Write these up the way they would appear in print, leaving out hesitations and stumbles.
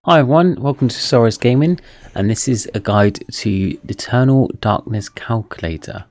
Hi everyone, welcome to Soulrise Gaming, and this is a guide to the Eternal Darkness Calculator.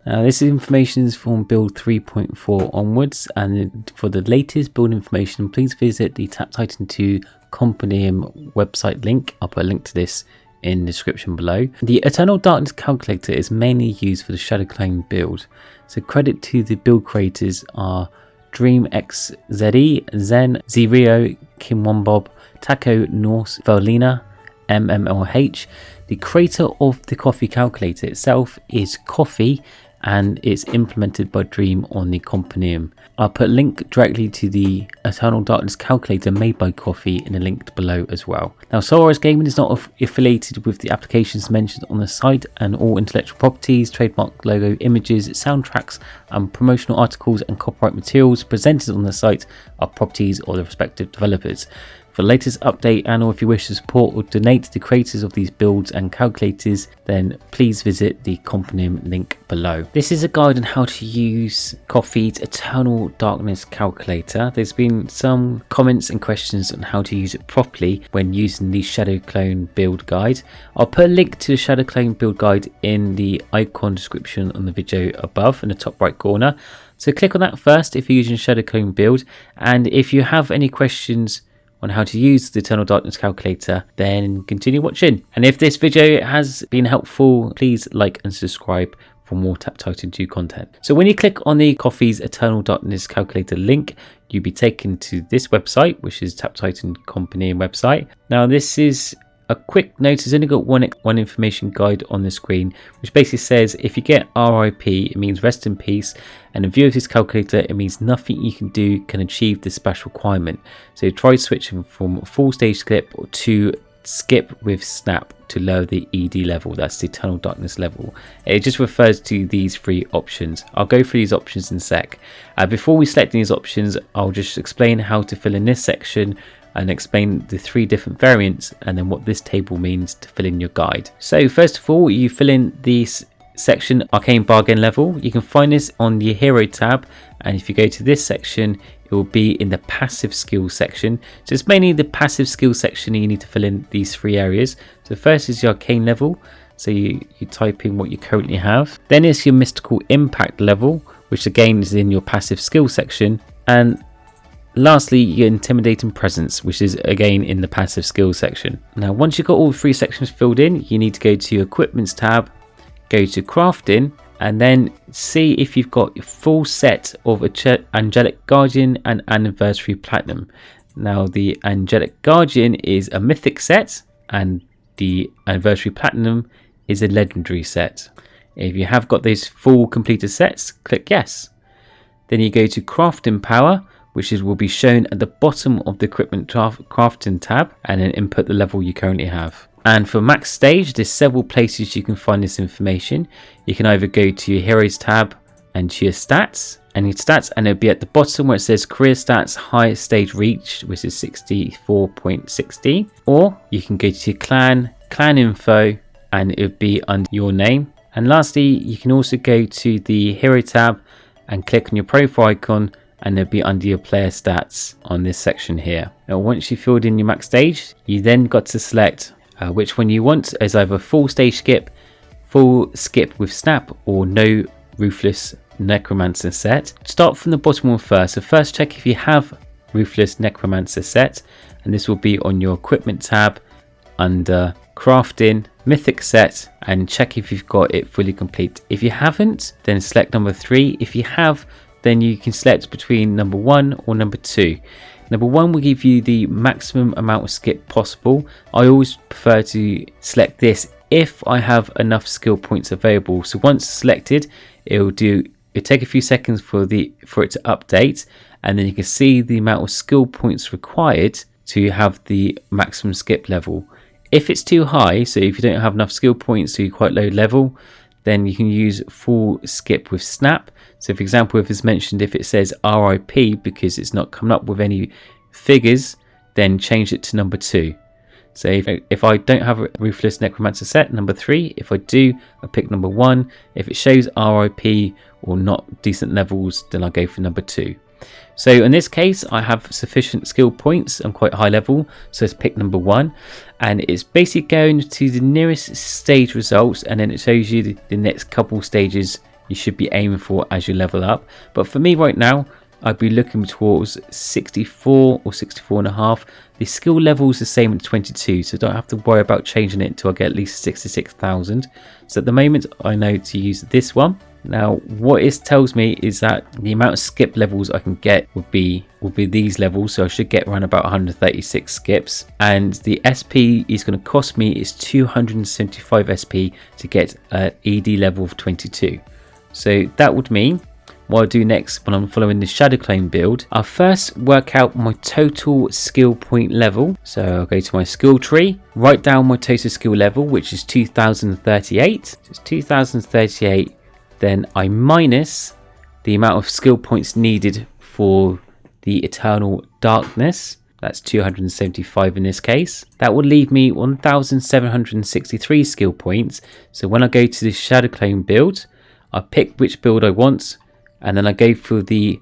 Now this information is from build 3.4 onwards, and for the latest build information please visit the Tap Titan 2 Compendium website link. I'll put a link to this in the description below. The Eternal Darkness Calculator is mainly used for the Shadow Clone build, so credit to the build creators are DreamXZE, Zen, Zirio, Kwimbob, Taco, Norse, Velina, Mmlh. The creator of the coffee calculator itself is Coffee, and it's implemented by Dream on the Compendium. I'll put a link directly to the Eternal Darkness calculator made by Coffee in the link below as well. Now, Soulrise Gaming is not affiliated with the applications mentioned on the site, and all intellectual properties, trademark logo, images, soundtracks, and promotional articles and copyright materials presented on the site are properties of the respective developers. For the latest update, and or if you wish to support or donate to the creators of these builds and calculators, then please visit the Compendium link below. This is a guide on how to use Coffee's Eternal Darkness calculator. There's been some comments and questions on how to use it properly when using the Shadow Clone build guide. I'll put a link to the Shadow Clone build guide in the icon description on the video above in the top right corner. So click on that first if you're using Shadow Clone build, and if you have any questions on how to use the Eternal Darkness calculator, then continue watching. And if this video has been helpful, please like and subscribe for more Tap Titan 2 content. So when you click on the Coffee's Eternal Darkness calculator link, you'll be taken to this website, which is Tap Titan Compendium website. Now this is a quick note, it's only got one information guide on the screen, which basically says if you get RIP, it means rest in peace, and in view of this calculator, it means nothing you can do can achieve this special requirement. So try switching from full stage skip to skip with snap to lower the ED level, that's the Eternal Darkness level. It just refers to these three options. I'll go through these options in a sec. Before we select these options, I'll just explain how to fill in this section and explain the three different variants and then what this table means to fill in your guide. So first of all, you fill in this section, Arcane Bargain level. You can find this on the Hero tab, and if you go to this section, it will be in the passive skills section. So it's mainly the passive skills section you need to fill in these three areas. So first is your Arcane level, so you type in what you currently have. Then is your Mystical Impact level, which again is in your passive skills section. And lastly, your Intimidating Presence, which is again in the passive skills section. Now once you've got all three sections filled in, you need to go to your Equipments tab, go to Crafting, and then see if you've got your full set of Angelic Guardian and Anniversary Platinum. Now the Angelic Guardian is a mythic set, and the Anniversary Platinum is a legendary set. If you have got those full completed sets, click yes. Then you go to Crafting Power, which will be shown at the bottom of the Equipment Crafting tab, and then input the level you currently have. And for max stage, there's several places you can find this information. You can either go to your Heroes tab and to your stats, and it'll be at the bottom where it says Career Stats Highest Stage Reached, which is 64.60, or you can go to your Clan Info, and it'll be under your name. And lastly, you can also go to the Hero tab and click on your profile icon, and it'll be under your player stats on this section here. Now once you filled in your max stage, you then got to select which one you want, as either full stage skip, full skip with snap, or no Ruthless Necromancer set. Start from the bottom one first. So first check if you have Ruthless Necromancer set, and this will be on your Equipment tab under Crafting, Mythic set, and check if you've got it fully complete. If you haven't, then select number 3. If you have, then you can select between number 1 or number 2. Number 1 will give you the maximum amount of skip possible. I always prefer to select this if I have enough skill points available. So once selected, it'll take a few seconds for it to update, and then you can see the amount of skill points required to have the maximum skip level. If it's too high, so if you don't have enough skill points, so you're quite low level, then you can use full skip with snap. So for example, if it's mentioned, if it says RIP because it's not coming up with any figures, then change it to number 2. So if I don't have a Ruthless Necromancer set, number 3. If I do, I pick number 1. If it shows RIP or not decent levels, then I go for number 2. So in this case, I have sufficient skill points. I'm quite high level, so let's pick number 1. And it's basically going to the nearest stage results, and then it shows you the next couple stages you should be aiming for as you level up. But for me right now, I'd be looking towards 64 or 64.5. The skill level is the same at 22, so don't have to worry about changing it until I get at least 66,000. So at the moment, I know to use this one. Now, what it tells me is that the amount of skip levels I can get would be these levels, so I should get around about 136 skips. And the SP is going to cost me is 275 SP to get an ED level of 22. So that would mean what I'll do next when I'm following the Shadow Clone build, I'll first work out my total skill point level. So I'll go to my skill tree, write down my total skill level, which is 2038. So it's 2038. Then I minus the amount of skill points needed for the Eternal Darkness. That's 275 in this case. That will leave me 1,763 skill points. So when I go to the Shadow Clone build, I pick which build I want, and then I go for the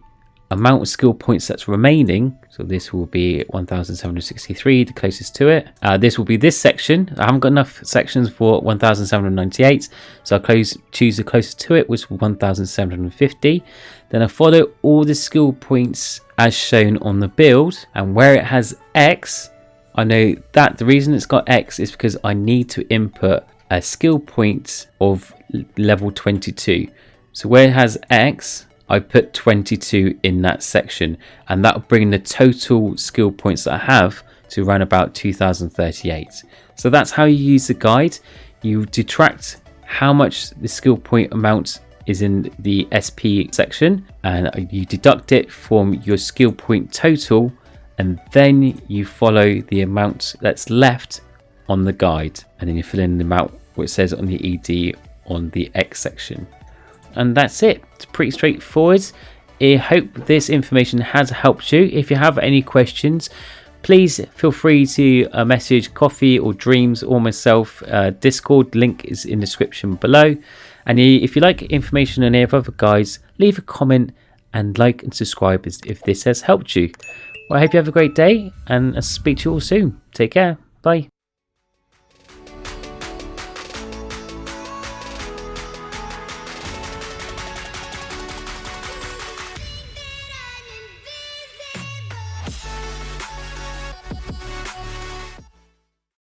amount of skill points that's remaining. So this will be 1,763, the closest to it. This will be this section. I haven't got enough sections for 1,798, so I choose the closest to it, which was 1,750. Then I follow all the skill points as shown on the build, and where it has X, I know that the reason it's got X is because I need to input a skill point of level 22. So where it has X, I put 22 in that section, and that will bring the total skill points that I have to around about 2038. So that's how you use the guide. You detract how much the skill point amount is in the SP section, and you deduct it from your skill point total, and then you follow the amount that's left on the guide, and then you fill in the amount what it says on the ED on the X section. And that's it. It's pretty straightforward. I hope this information has helped you. If you have any questions, please feel free to message Coffee or Dreams or myself. Discord link is in the description below. And if you like information on any of other guides, leave a comment and like and subscribe if this has helped you. Well, I hope you have a great day, and I'll speak to you all soon. Take care. Bye.